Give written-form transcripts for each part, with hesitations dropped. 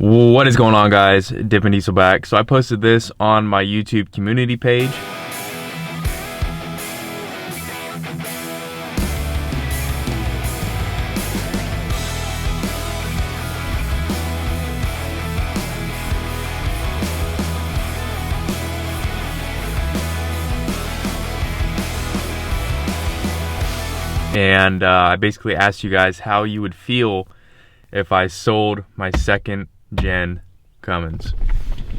What is going on, guys? Dippin Diesel back. So I posted this on my YouTube community page. And I basically asked you guys how you would feel if I sold my second gen Cummins.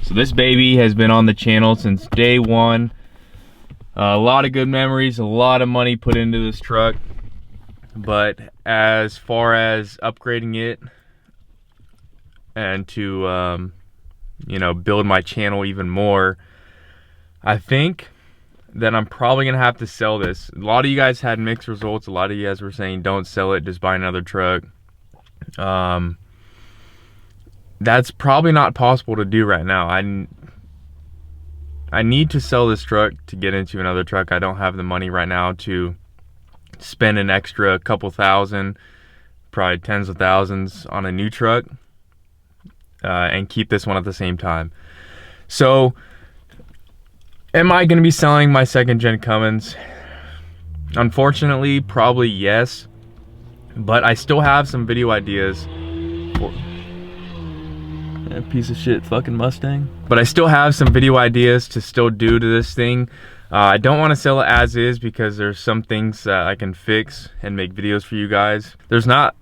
So this baby has been on the channel since day one. A lot of good memories, a lot of money put into this truck. But as far as upgrading it and to build my channel even more, I think that I'm probably gonna have to sell this. A lot of you guys had mixed results. A lot of you guys were saying don't sell it, just buy another truck. That's probably not possible to do right now. I need to sell this truck to get into another truck. I don't have the money right now to spend an extra couple thousand, probably tens of thousands on a new truck, and keep this one at the same time. So am I going to be selling my second gen Cummins? Unfortunately, probably yes. But I still have some video ideas for that piece of shit fucking Mustang. But I still have some video ideas to still do to this thing. I don't want to sell it as is because there's some things that I can fix and make videos for you guys. There's not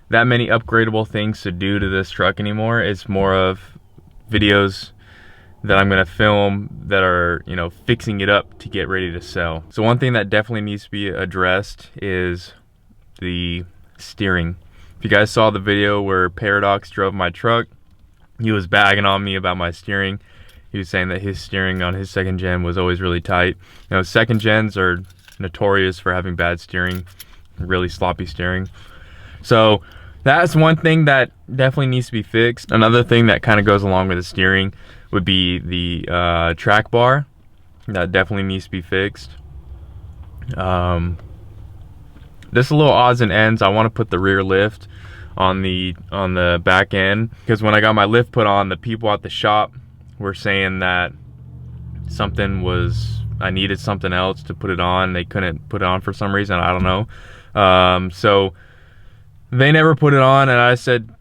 that many upgradable things to do to this truck anymore. It's more of videos that I'm gonna film that are, fixing it up to get ready to sell. So one thing that definitely needs to be addressed is the steering. If you guys saw the video where Paradox drove my truck, he was bagging on me about my steering. He was saying that his steering on his second gen was always really tight. Second gens are notorious for having bad steering, really sloppy steering. So that's one thing that definitely needs to be fixed. Another thing that kind of goes along with the steering would be the track bar. That definitely needs to be fixed. This a little odds and ends. I want to put the rear lift on the back end, because when I got my lift put on, the people at the shop were saying that I needed something else to put it on. They couldn't put it on for some reason. I don't know. So they never put it on, and I said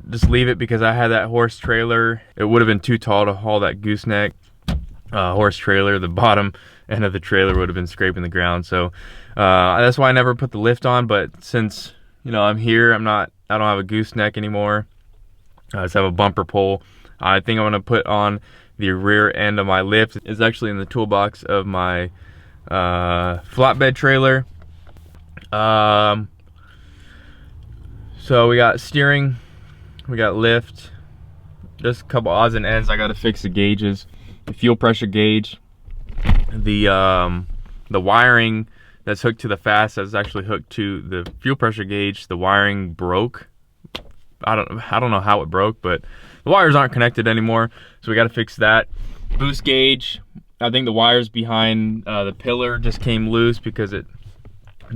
just leave it because I had that horse trailer. It would have been too tall to haul that gooseneck horse trailer. The bottom end of the trailer would have been scraping the ground. So that's why I never put the lift on. But since I'm here, I don't have a gooseneck anymore. I just have a bumper pole. I think I'm gonna put on the rear end of my lift. It's actually in the toolbox of my flatbed trailer. So we got steering, we got lift, just a couple odds and ends. I gotta fix the gauges, the fuel pressure gauge, the wiring that's hooked to the fast that's actually hooked to the fuel pressure gauge. The wiring broke. I don't know how it broke, but the wires aren't connected anymore, so we got to fix that. Boost gauge, I think the wires behind the pillar just came loose because it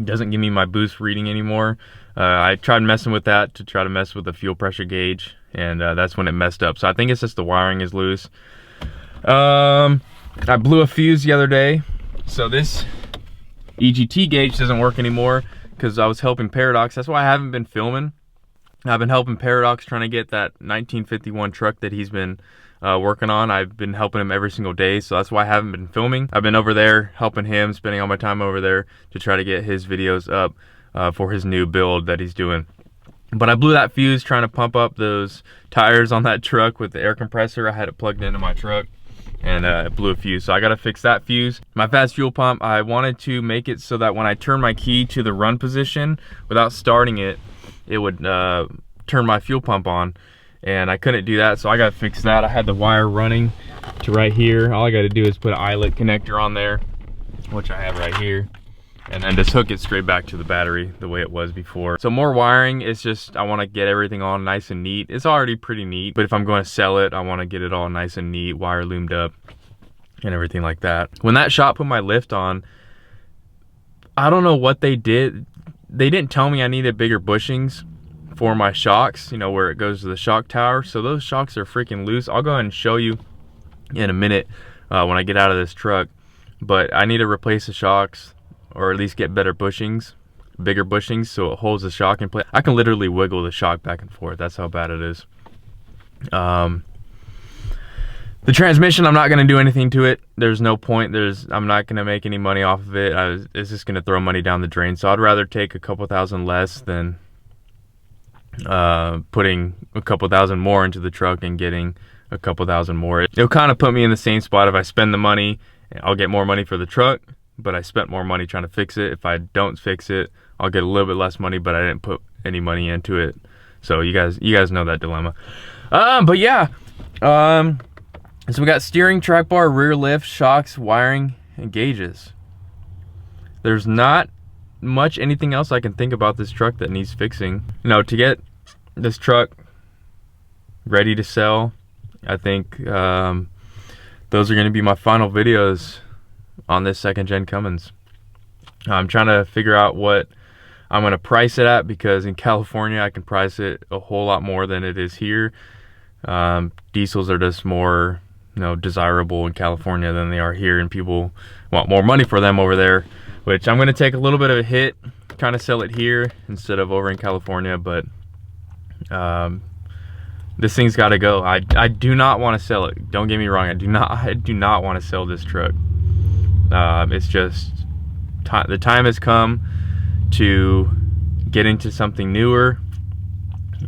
doesn't give me my boost reading anymore. I tried messing with that to try to mess with the fuel pressure gauge, and that's when it messed up. So I think it's just the wiring is loose. I blew a fuse the other day, so this EGT gauge doesn't work anymore because I was helping Paradox. That's why I haven't been filming. I've been helping Paradox trying to get that 1951 truck that he's been working on. I've been helping him every single day, so that's why I haven't been filming. I've been over there helping him, spending all my time over there to try to get his videos up for his new build that he's doing. But I blew that fuse trying to pump up those tires on that truck with the air compressor. I had it plugged into my truck, and it blew a fuse, so I gotta fix that fuse. My fast fuel pump, I wanted to make it so that when I turn my key to the run position without starting it, it would turn my fuel pump on, and I couldn't do that, so I gotta fix that. I had the wire running to right here. All I gotta do is put an eyelet connector on there, which I have right here, and then just hook it straight back to the battery the way it was before. So more wiring. It's just I want to get everything all nice and neat. It's already pretty neat, but if I'm going to sell it, I want to get it all nice and neat, wire loomed up and everything like that. When that shop put my lift on, I don't know what they did. They didn't tell me I needed bigger bushings for my shocks, you know, where it goes to the shock tower. So those shocks are freaking loose. I'll go ahead and show you in a minute when I get out of this truck. But I need to replace the shocks, or at least get better bushings, bigger bushings, so it holds the shock in place. I can literally wiggle the shock back and forth. That's how bad it is. The transmission, I'm not going to do anything to it. There's no point. I'm not going to make any money off of it. It's just going to throw money down the drain. So I'd rather take a couple thousand less than putting a couple thousand more into the truck and getting a couple thousand more. It'll kind of put me in the same spot. If I spend the money, I'll get more money for the truck, but I spent more money trying to fix it. If I don't fix it, I'll get a little bit less money, but I didn't put any money into it. So you guys know that dilemma. But yeah, so we got steering, track bar, rear lift, shocks, wiring, and gauges. There's not much anything else I can think about this truck that needs fixing. You know, to get this truck ready to sell, I think those are going to be my final videos on this second gen Cummins. I'm trying to figure out what I'm going to price it at, because in California I can price it a whole lot more than it is here. Diesels are just more, you know, desirable in California than they are here, and people want more money for them over there, which I'm going to take a little bit of a hit, kind of sell it here instead of over in California. But this thing's got to go. I do not want to sell it. Don't get me wrong. I do not want to sell this truck. It's just the time has come to get into something newer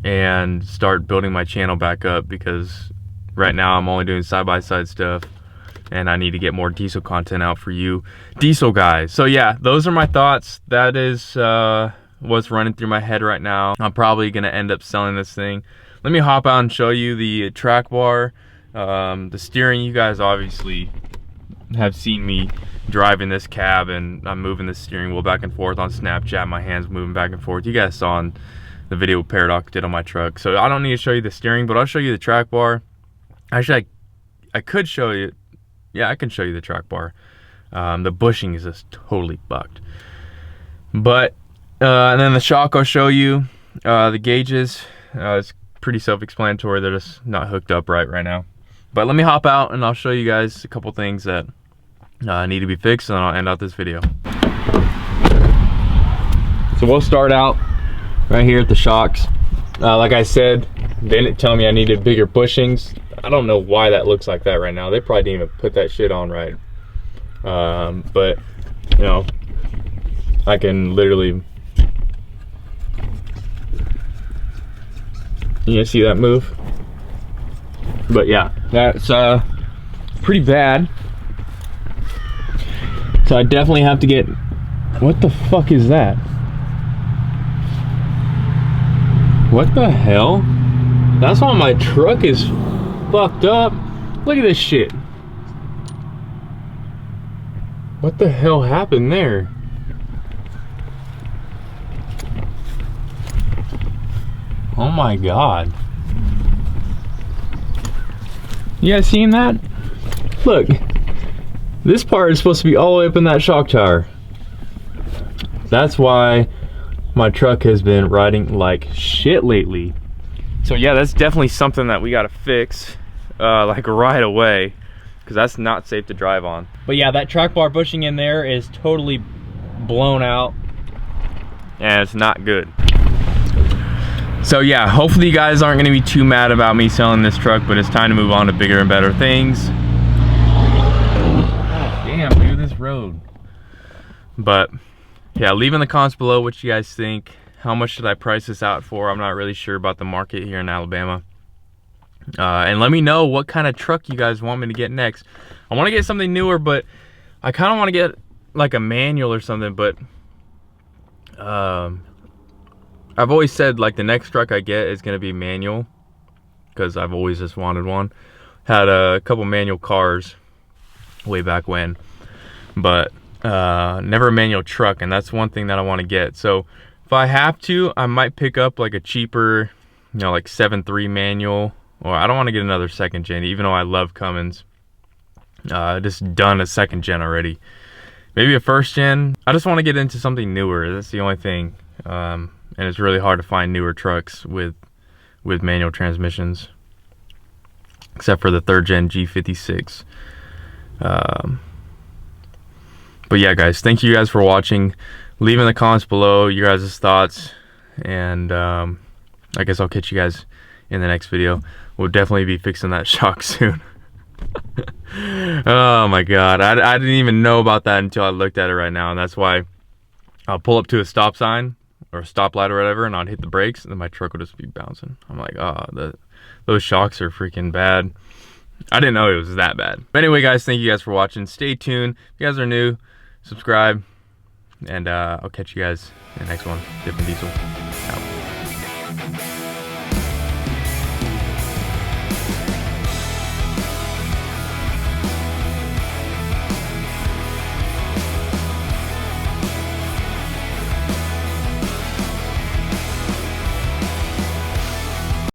and start building my channel back up, because right now I'm only doing side-by-side stuff, and I need to get more diesel content out for you diesel guys. So yeah, those are my thoughts. That is what's running through my head right now. I'm probably gonna end up selling this thing. Let me hop out and show you the track bar, the steering. You guys obviously have seen me driving this cab, and I'm moving the steering wheel back and forth on Snapchat. My hands moving back and forth. You guys saw on the video Paradox did on my truck. So I don't need to show you the steering, but I'll show you the track bar. Actually, I could show you. Yeah, I can show you the track bar. The bushing is just totally bucked. But and then the shock I'll show you. The gauges, it's pretty self-explanatory. They're just not hooked up right now. But let me hop out and I'll show you guys a couple things that need to be fixed, and then I'll end out this video. So we'll start out right here at the shocks. Like I said, they didn't tell me I needed bigger bushings. I don't know why that looks like that right now. They probably didn't even put that shit on right. But you know, I can literally, you see that move? But yeah, that's pretty bad. So I definitely have to get, what the fuck is that? What the hell? That's why my truck is fucked up. Look at this shit. What the hell happened there? Oh my god. You guys seen that? Look, this part is supposed to be all the way up in that shock tower. That's why my truck has been riding like shit lately. So yeah, that's definitely something that we gotta fix like right away, because that's not safe to drive on. But yeah, that track bar bushing in there is totally blown out, and it's not good. So yeah, hopefully you guys aren't gonna be too mad about me selling this truck, but it's time to move on to bigger and better things. God damn, dude, this road. But yeah, leave in the comments below what you guys think. How much should I price this out for? I'm not really sure about the market here in Alabama. And let me know what kind of truck you guys want me to get next. I want to get something newer, but I kind of want to get like a manual or something. But I've always said like the next truck I get is going to be manual, because I've always just wanted one. Had a couple manual cars way back when, but never a manual truck, and that's one thing that I want to get. So if I have to, I might pick up like a cheaper, you know, like 7.3 manual, or I don't want to get another second gen, even though I love Cummins. Just done a second gen already. Maybe a first gen. I just want to get into something newer. That's the only thing. And and it's really hard to find newer trucks with manual transmissions, except for the 3rd gen G56. But yeah, guys, thank you guys for watching. Leave in the comments below your guys' thoughts, and I guess I'll catch you guys in the next video. We'll definitely be fixing that shock soon. Oh my god, I didn't even know about that until I looked at it right now, and that's why I'll pull up to a stop sign or a stoplight or whatever, and I'd hit the brakes, and then my truck would just be bouncing. I'm like, oh, those shocks are freaking bad. I didn't know it was that bad. But anyway, guys, thank you guys for watching. Stay tuned. If you guys are new, subscribe, and I'll catch you guys in the next one. Dippin Diesel out.